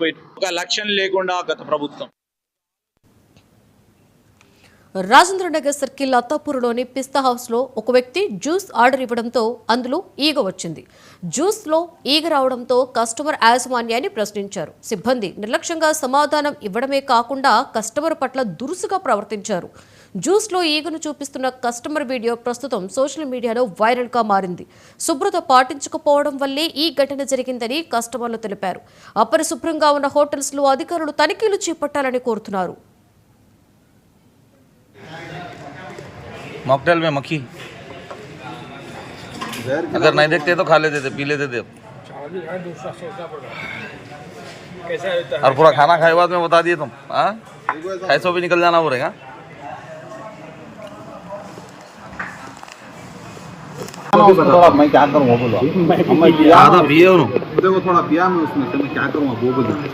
ఒక లక్ష్యం లేకుండా గత ప్రభుత్వం. రాజేంద్రనగర్ సర్కిల్ అత్తాపూర్లోని పిస్తా హౌస్లో ఒక వ్యక్తి జ్యూస్ ఆర్డర్ ఇవ్వడంతో అందులో ఈగ వచ్చింది. జ్యూస్లో ఈగ రావడంతో కస్టమర్ యాజమాన్యాన్ని ప్రశ్నించారు. సిబ్బంది నిర్లక్ష్యంగా సమాధానం ఇవ్వడమే కాకుండా కస్టమర్ పట్ల దురుసుగా ప్రవర్తించారు. జ్యూస్లో ఈగను చూపిస్తున్న కస్టమర్ వీడియో ప్రస్తుతం సోషల్ మీడియాలో వైరల్గా మారింది. శుభ్రత పాటించకపోవడం వల్లే ఈ ఘటన జరిగిందని కస్టమర్లు తెలిపారు. అపరిశుభ్రంగా ఉన్న హోటల్స్లో అధికారులు తనిఖీలు చేపట్టాలని కోరుతున్నారు. मॉकटेल में मक्खी अगर नहीं देखते तो खा लेते थे, पी लेते थे। और पूरा खाना खाए बाद में बता दिए तुम, हाँ ऐसा भी निकल जाना पड़ेगा। थोड़ा मैं क्या करूँ वो बोलो। आधा पिए देखो थोड़ा पिया मैं उसमें से मैं क्या करूँ वो बोलो।